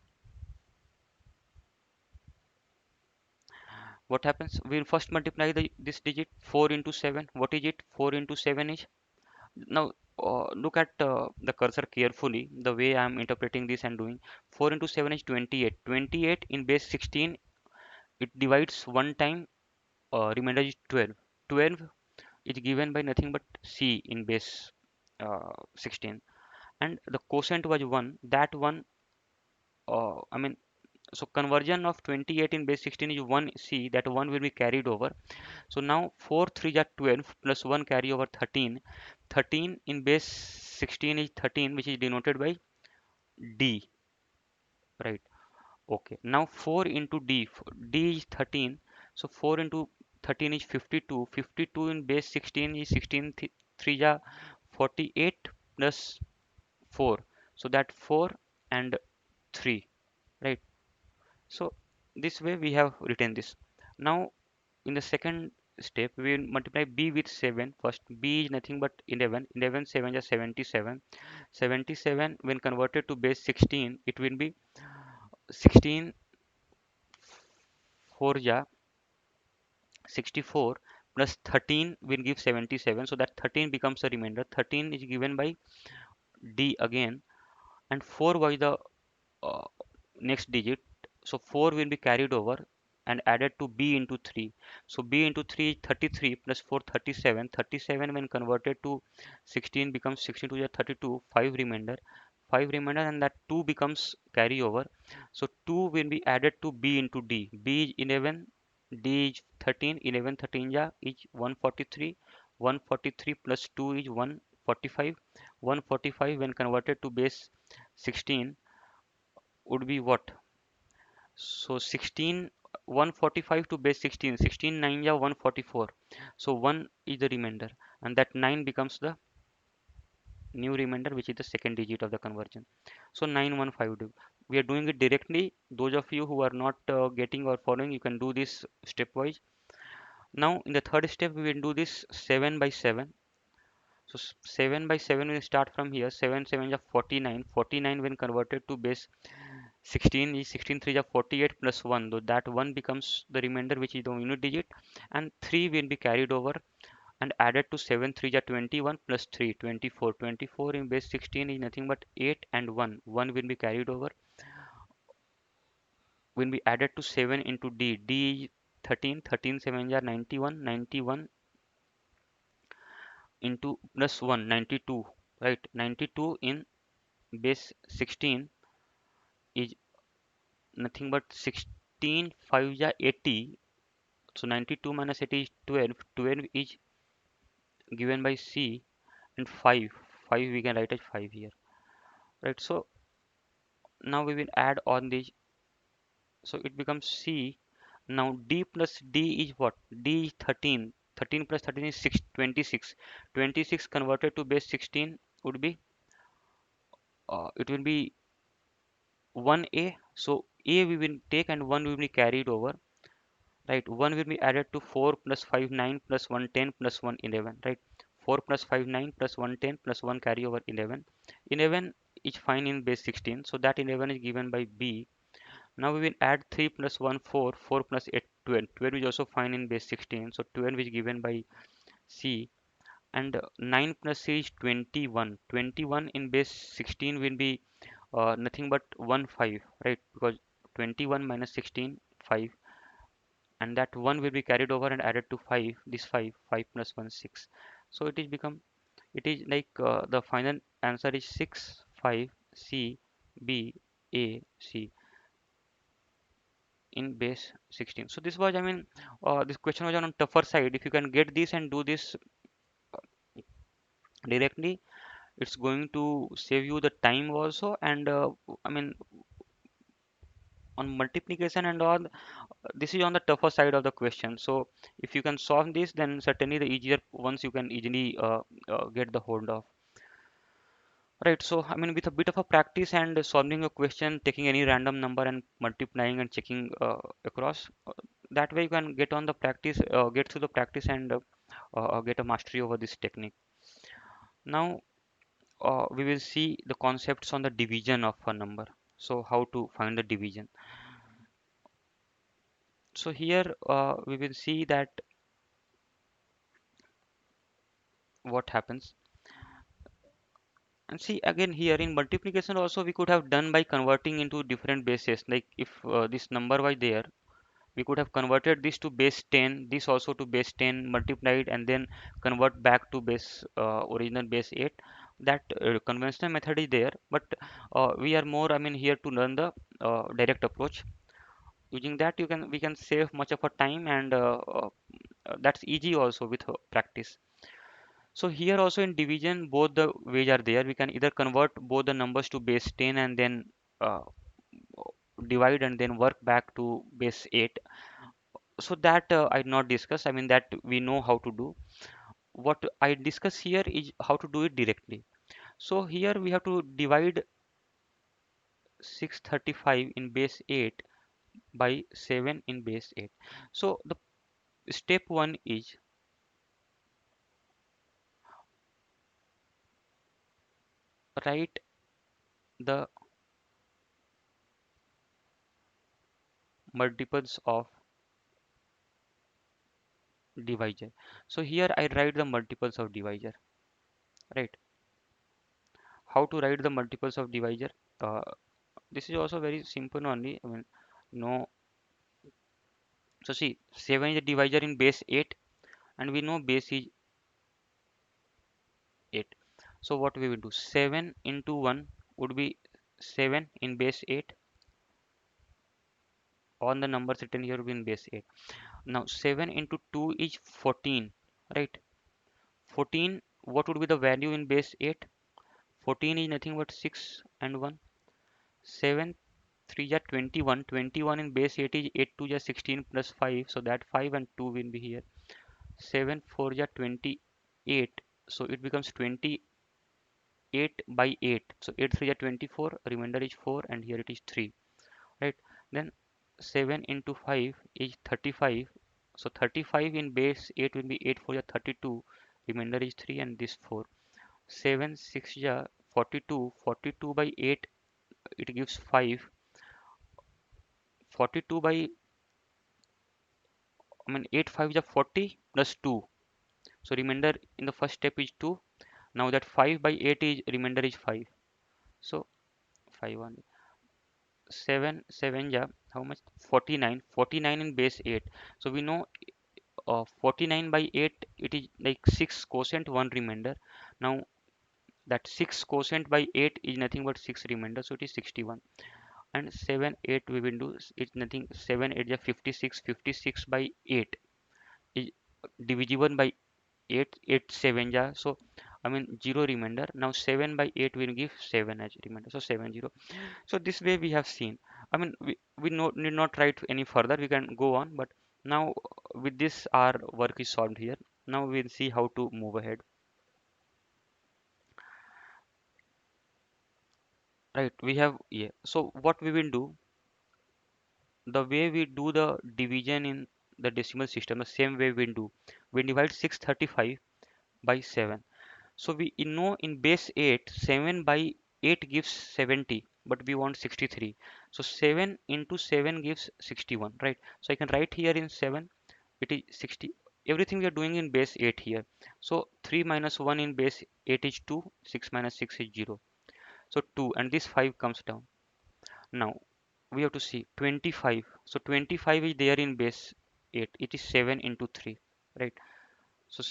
we'll first multiply this digit 4 into 7. What is it? 4 into 7 is, now look at the cursor carefully, the way I'm interpreting this and doing. 4 into 7 is 28. 28 in base 16, it divides one time, remainder is 12. 12 is given by nothing but c in base 16, and the quotient was 1. That one, I mean, so conversion of 28 in base 16 is 1c, that 1 will be carried over. So now 4 3 are 12 plus 1 carry over 13. 13 in base 16 is 13, which is denoted by d, right? Okay, now 4 into d, d is 13, so 4 into 13 is 52. 52 in base 16 is 16 3 are 48 plus 4, so that 4 and 3, right? So this way we have written this. Now in the second step, we will multiply b with 7 first. B is nothing but 11. 11 7 is 77. 77 when converted to base 16, it will be 16 4 ja 64 plus 13 will give 77. So that 13 becomes a remainder. 13 is given by d again, and 4 was the uh, next digit. So 4 will be carried over and added to b into 3. So b into 3 is 33 plus 4 37. 37 when converted to 16 becomes 16 to the 32, 5 remainder. 5 remainder, and that 2 becomes carry over. So 2 will be added to b into d. B is 11, d is 13. 11 13 ja is 143. 143 plus 2 is 145. 145 when converted to base 16 would be what? So 16, 145 to base 16, 16 9 yeah 144. So 1 is the remainder, and that 9 becomes the new remainder, which is the second digit of the conversion. So 9152. We are doing it directly. Those of you who are not getting or following, you can do this stepwise. Now in the third step, we will do this 7 by 7. So 7 by 7 will start from here. 7 7 is 49. 49 when converted to base 16 is 16 3 is 48 plus 1, though that 1 becomes the remainder, which is the unit digit, and 3 will be carried over and added to 7 3 is 21 plus 3 24. 24 in base 16 is nothing but 8 and 1. 1 will be carried over, will be added to 7 into d. D is 13. 13 7 are 91. 91 into plus 1 92, right? 92 in base 16 is nothing but 16 5 is 80. So 92 minus 80 is 12. 12 is given by C, and 5. 5 we can write as 5 here. Right. So now we will add on this. So it becomes C. Now D plus D is what? D is 13. 13 plus 13 is 6, 26. 26 converted to base 16 would be, it will be 1A. So A we will take and 1 will be carried over. Right, 1 will be added to 4 plus 5 9 plus 1 10 plus 1 11, right? 4 plus 5 9 plus 1 10 plus 1 carry over 11. 11 is fine in base 16, so that 11 is given by B. Now we will add 3 plus 1 4. 4 plus 8 12. 12 is also fine in base 16, so 12 is given by C. And 9 plus C is 21. 21 in base 16 will be nothing but 1 5, right? Because 21 minus 16 5, and that 1 will be carried over and added to 5. This 5 5 plus 1 6. So it is become, it is like the final answer is 6 5 C B A C. in base 16. So this was, I mean, this question was on tougher side. If you can get this and do this directly, it's going to save you the time also. And I mean, on multiplication and all, this is on the tougher side of the question. So if you can solve this, then certainly the easier ones you can easily get the hold of. Right, so I mean, with a bit of a practice and solving a question, taking any random number and multiplying and checking across, that way you can get on the practice, get through the practice and get a mastery over this technique. Now, we will see the concepts on the division of a number. So how to find the division. So here we will see that what happens. And see again here in multiplication also we could have done by converting into different bases. Like if this number was there, we could have converted this to base 10, this also to base 10, multiplied and then convert back to base original base 8. That conventional method is there, but we are more, I mean, here to learn the direct approach. Using that, we can save much of our time, and that's easy also with practice. So here also in division, both the ways are there. We can either convert both the numbers to base 10 and then uh, divide and then work back to base 8. So that I not discuss. I mean, that we know how to do. What I discuss here is how to do it directly. So here we have to divide 635 in base 8 by 7 in base 8. So the step 1 is write the multiples of divisor. So here I write the multiples of divisor, right? How to write the multiples of divisor? Uh, this is also very simple only. I mean, no. So see, 7 is a divisor in base 8, and we know base is 8. So what we will do? 7 into 1 would be 7 in base 8. All the numbers written here will be in base 8. Now 7 into 2 is 14, right? 14, what would be the value in base 8? 14 is nothing but 6 and 1. 7 3 are 21. 21 in base 8 is 8 2 is 16 plus 5. So that 5 and 2 will be here. 7 4 is 28. So it becomes 28 by 8. So 8 3 is 24. Remainder is 4 and here it is 3. Right? Then 7 into 5 is 35. So 35 in base 8 will be 8 4 is 32. Remainder is 3 and this 4. 7 6 is 42. 42 by 8 it gives 5. 42 by, I mean, 8 5 is a 40 plus 2. So remainder in the first step is 2. Now that 5 by 8 is remainder is 5. So 5 1 7 7 ja how much? 49. 49 in base 8. So we know 49 by 8 it is like 6 quotient 1 remainder. Now that 6 quotient by 8 is nothing but 6 remainder. So it is 61. And 7 8 we will do it's nothing. 7 8 ja 56. 56 by 8 is divisible by 8 8 7 ja, so I mean 0 remainder. Now 7 by 8 will give 7 as remainder, so 7 0. So this way we have seen, I mean, we need not write any further, we can go on, but now with this our work is solved here. Now we'll see how to move ahead. Right, we have, yeah, so what we will do, the way we do the division in the decimal system, the same way we do, we divide 635 by 7. So we know in base 8, 7 by 8 gives 70, but we want 63. So 7 into 7 gives 61, right? So I can write here in 7, it is 60. Everything we are doing in base 8 here. So 3 minus 1 in base 8 is 2, 6 minus 6 is 0. So 2, and this 5 comes down. Now we have to see 25. So 25 is there in base 8. It is 7 into 3, right? So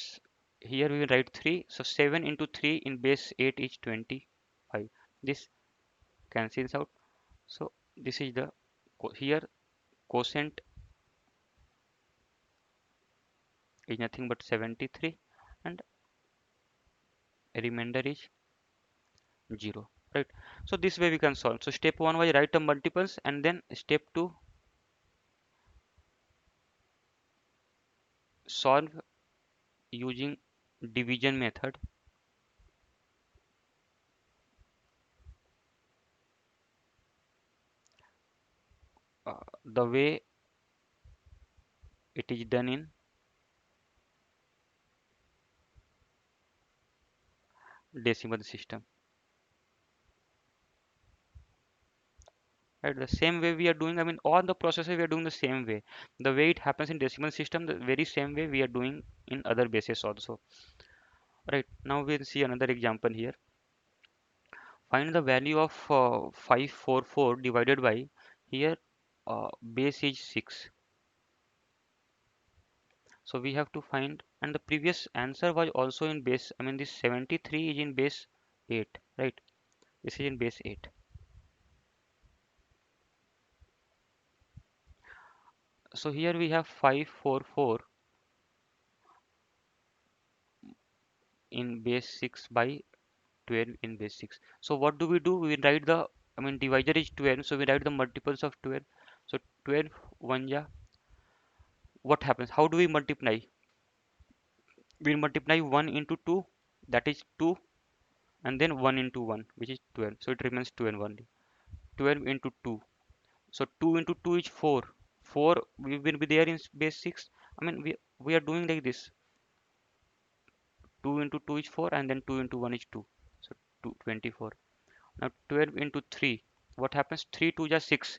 here we will write 3. So 7 into 3 in base 8 is 25. This cancels out. So this is the here quotient is nothing but 73 and remainder is 0, right? So this way we can solve. So step 1 was write the multiples, and then step 2 solve using division method. The way it is done in decimal system, right? The same way we are doing, I mean, all the processes we are doing the same way. The way it happens in decimal system, the very same way we are doing in other bases also, right? Now we'll see another example here. Find the value of 544 divided by, here base is 6. So we have to find, and the previous answer was also in base, I mean this 73 is in base 8, right? This is in base 8. So here we have 544 in base 6 by 12 in base 6. So what do? We write the, I mean divisor is 12, so we write the multiples of 12. So 12 1 ja, what happens? How do we multiply? We multiply 1 into 2, that is 2, and then 1 into 1, which is 12. So it remains 12 only. 12 into 2. So 2 into 2 is 4. 4 we will be there in base 6. I mean we are doing like this. 2 into 2 is 4, and then 2 into 1 is 2. So 2, 24. Now 12 into 3. What happens? 3 2 is 6.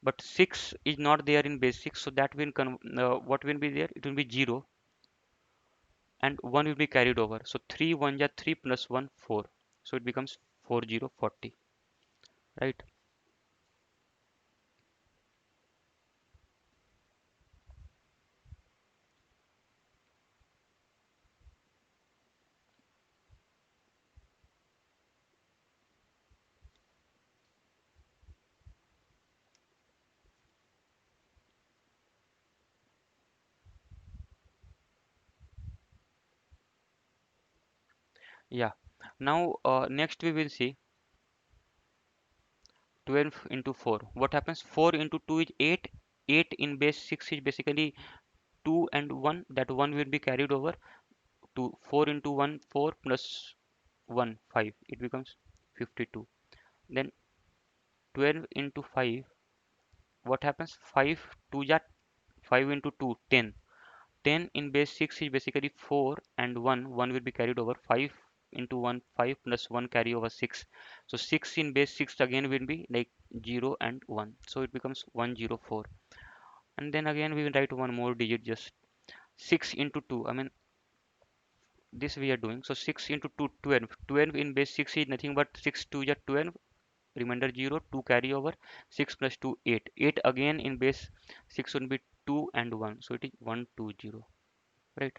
But 6 is not there in base 6. So that will what will be there? It will be 0. And 1 will be carried over. So 3 1 is 3 plus 1 4. So it becomes 4040. Right? Yeah. Now next we will see 12 into 4. What happens? 4 into 2 is 8. 8 in base 6 is basically 2 and 1. That 1 will be carried over to 4 into 1, 4 plus 1, 5. It becomes 52. Then 12 into 5. What happens? 5 2 ja 5 into 2, 10. 10 in base 6 is basically 4 and 1. 1 will be carried over. 5 into 1, 5 plus 1 carry over 6. So 6 in base 6 again will be like 0 and 1. So it becomes 104. And then again we will write one more digit, just 6 into 2. I mean this we are doing. So 6 into 2, 12. 12 in base 6 is nothing but 6 2 is 12. Remainder 0, 2 carry over. 6 plus 2, 8. 8 again in base 6 will be 2 and 1. So it is 120. Right.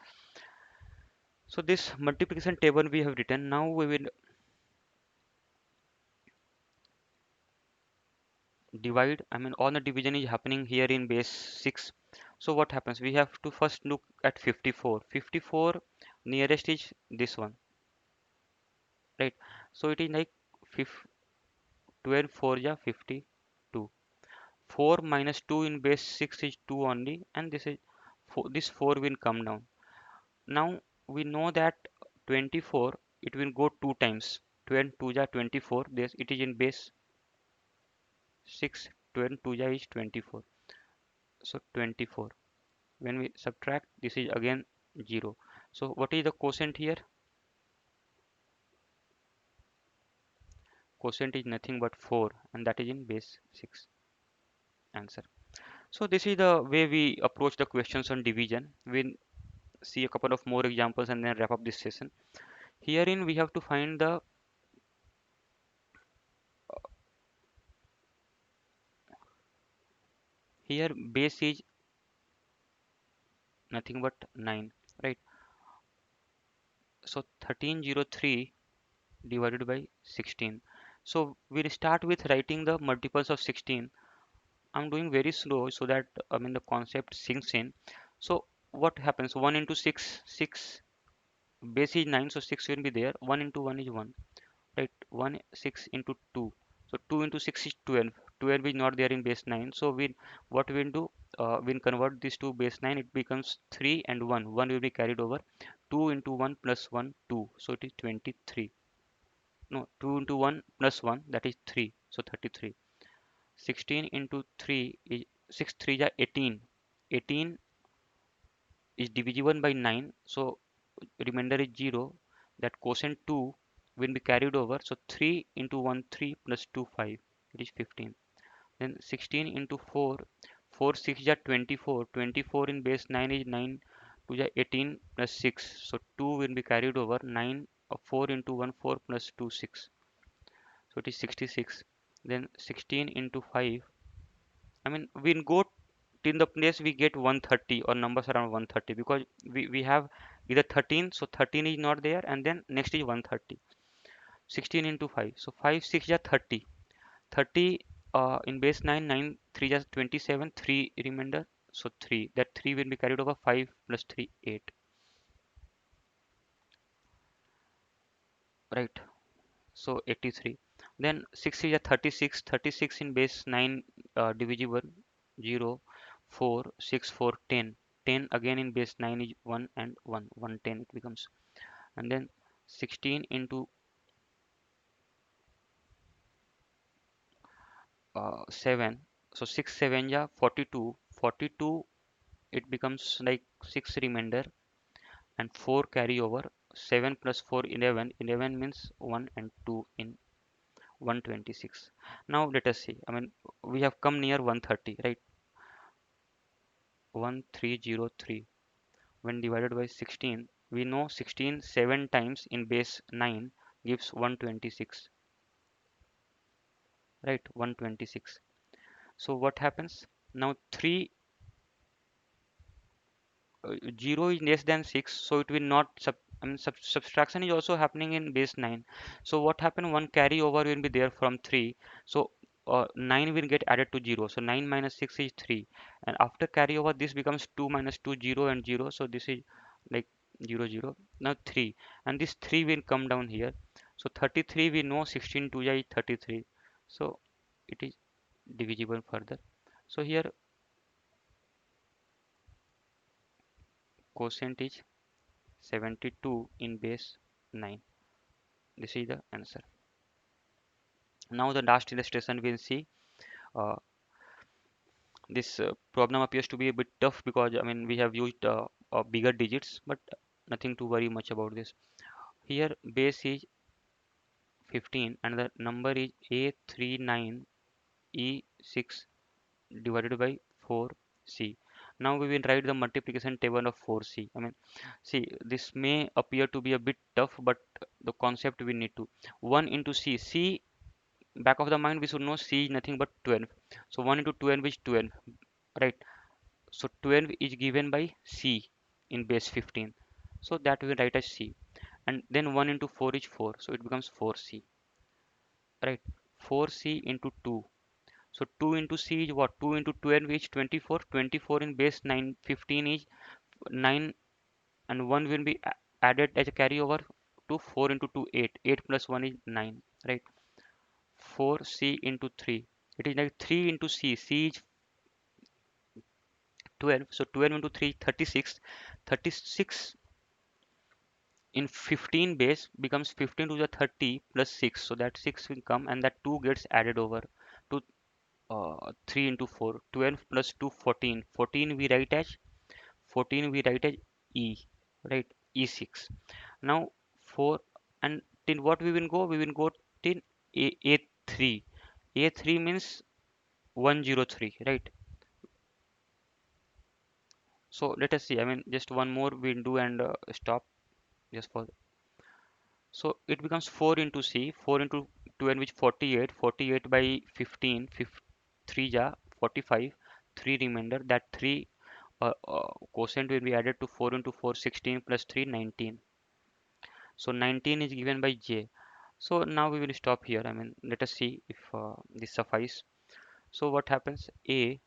So this multiplication table we have written. Now we will divide. I mean all the division is happening here in base 6. So what happens? We have to first look at 54. 54 nearest is this one, right? So it is like 12 4 ja 52. 4 minus 2 in base 6 is 2 only, and this is 4, this 4 will come down. Now we know that 24 it will go two times. 12 2 ja 24. This it is in base 6. 12 2 ja is 24. So 24. When we subtract, this is again 0. So what is the quotient here? Quotient is nothing but 4, and that is in base 6. Answer. So this is the way we approach the questions on division. We'll see a couple of more examples and then wrap up this session. Herein we have to find the, here base is nothing but 9, right? So 1303 divided by 16. So we'll start with writing the multiples of 16. I'm doing very slow so that I mean the concept sinks in. So what happens? 1 into 6, 6 base is 9, so 6 will be there. 1 into 1 is 1, right? 1 6 into 2, so 2 into 6 is 12. 12 is not there in base 9, so we what we will do, we'll convert this to base 9. It becomes 3 and 1. 1 will be carried over. 2 into 1 plus 1, 2, so it is 23. No, 2 into 1 plus 1, that is 3, so 33. 16 into 3 is 6 3 is 18. 18 is divisible by 9, so remainder is 0. That quotient 2 will be carried over, so 3 into 1 3 plus 2 5, it is 15. Then 16 into 4, 4 6 is 24. 24 in base 9 is 9 2 is 18 plus 6, so 2 will be carried over. 9 4 into 1 4 plus 2 6, so it is 66. Then 16 into 5, I mean we'll go till the place we get 130 or numbers around 130, because we have either 13, so 13 is not there, and then next is 130. 16 into 5, so 5 6 is 30. 30 in base 9, 9 3 is 27, 3 remainder, so 3, that 3 will be carried over. 5 plus 3 8, right? So 83. Then 6 is a 36. 36 in base 9, divisible 0, 4 6 4 10. 10 again in base 9 is 1 and 1, 110 it becomes. And then 16 into 7, so 6 7 ja 42. 42 it becomes like 6 remainder and 4 carry over. 7 plus 4 11. 11 means 1 and 2 in 126. Now let us see, I mean we have come near 130, right? 1303 when divided by 16, we know 16 7 times in base 9 gives 126, right? 126. So what happens now? 3 0 is less than 6, so it will not I mean, subtraction is also happening in base 9. So what happened, one carryover will be there from 3, so 9 will get added to 0, so 9 minus 6 is 3, and after carryover this becomes 2 minus 2 0 and 0, so this is like 0 0. Now 3, and this 3 will come down here, so 33 we know 16 2 is 33, so it is divisible further. So here quotient is 72 in base 9. This is the answer. Now the last illustration we'll see. Uh, this problem appears to be a bit tough because I mean we have used bigger digits, but nothing to worry much about this. Here base is 15 and the number is A39E6 divided by 4C. Now we will write the multiplication table of 4C. I mean, see, this may appear to be a bit tough, but the concept we need to. 1 into C. C, back of the mind we should know C is nothing but 12. So 1 into 12 is 12, right? So 12 is given by C in base 15. So that we will write as C. And then 1 into 4 is 4. So it becomes 4C, right? 4C into 2. So 2 into C is what? 2 into 12 is 24. 24 in base 9, 15 is 9, and 1 will be added as a carryover to 4 into 2, 8. 8 plus 1 is 9, right? 4C into 3. It is like 3 into C. C is 12. So 12 into 3, 36. 36 in 15 base becomes 15 to the 30 plus 6. So that 6 will come and that 2 gets added over to 3 into 4. 12 plus 2, 14. 14 we write as 14 we write as E, right? E6. Now 4, and till what we will go? We will go till A3. A3 means 103, right? So let us see. I mean, just one more we'll do and stop just for. So it becomes 4 into C. 4 into 12 which 48. 48 by 15. 3 ja 45. 3 remainder. That 3 quotient will be added to 4 into 4, 16 plus 3, 19. So 19 is given by J. So now we will stop here. I mean, let us see if this suffice. So what happens? A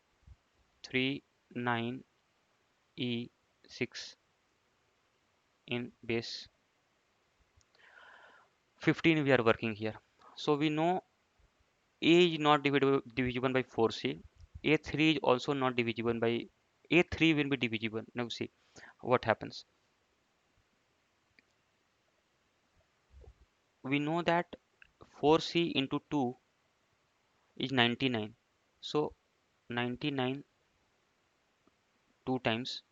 3 9 E 6 in base 15 we are working here. So we know A is not divisible by 4C. A3 is also not divisible by A3 will be divisible. Now see what happens. We know that 4C into 2 is 99. So 99 2 times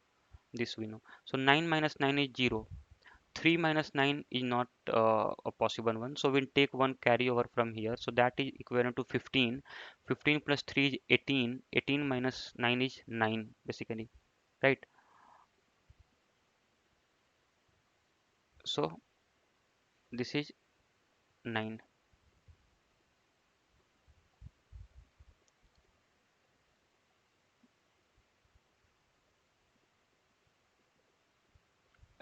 this we know. So 9 minus 9 is 0. 3 minus 9 is not a possible one. So we'll take one carryover from here. So that is equivalent to 15. 15 plus 3 is 18. 18 minus 9 is 9 basically. Right. So this is 9.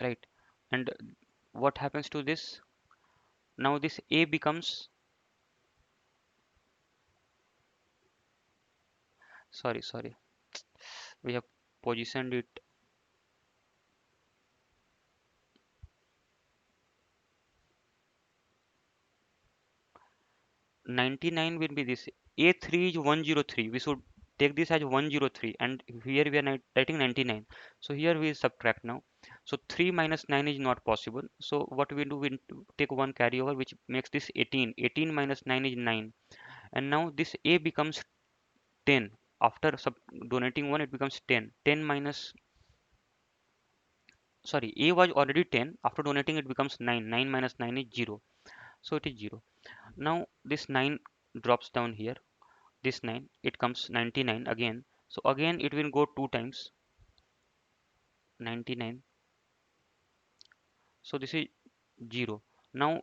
Right. And what happens to this? Now this A becomes, sorry, we have positioned it. 99 will be this. A3 is 103. We should take this as 103, and here we are writing 99. So here we subtract now. So 3 minus 9 is not possible. So what we do, we take one carryover which makes this 18. 18 minus 9 is 9. And now this A becomes 10. After donating 1, it becomes 10. 10 minus, sorry, A was already 10. After donating, it becomes 9. 9 minus 9 is 0. So it is 0. Now this 9 drops down here. This 9, it comes 99 again. So again it will go 2 times 99. So this is 0. Now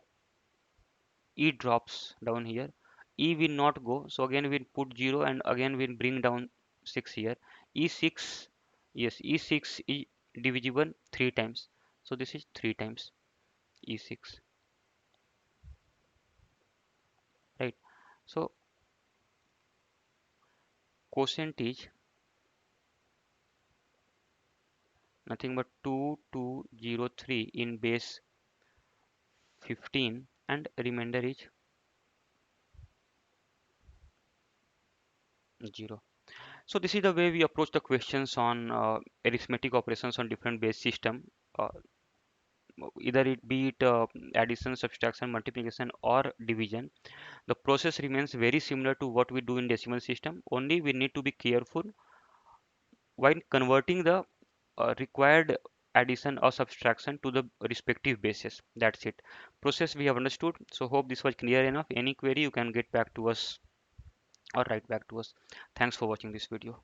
E drops down here. E will not go. So again we'll put 0 and again we'll bring down 6 here. E6, yes, E6 is divisible 3 times. So this is 3 times E6, right? So quotient is nothing but 2203 in base 15 and remainder is 0. So this is the way we approach the questions on arithmetic operations on different base system. Uh, Either it be it addition, subtraction, multiplication, or division. The process remains very similar to what we do in decimal system. Only we need to be careful while converting the required addition or subtraction to the respective bases. That's it. Process we have understood. So hope this was clear enough. Any query you can get back to us or write back to us. Thanks for watching this video.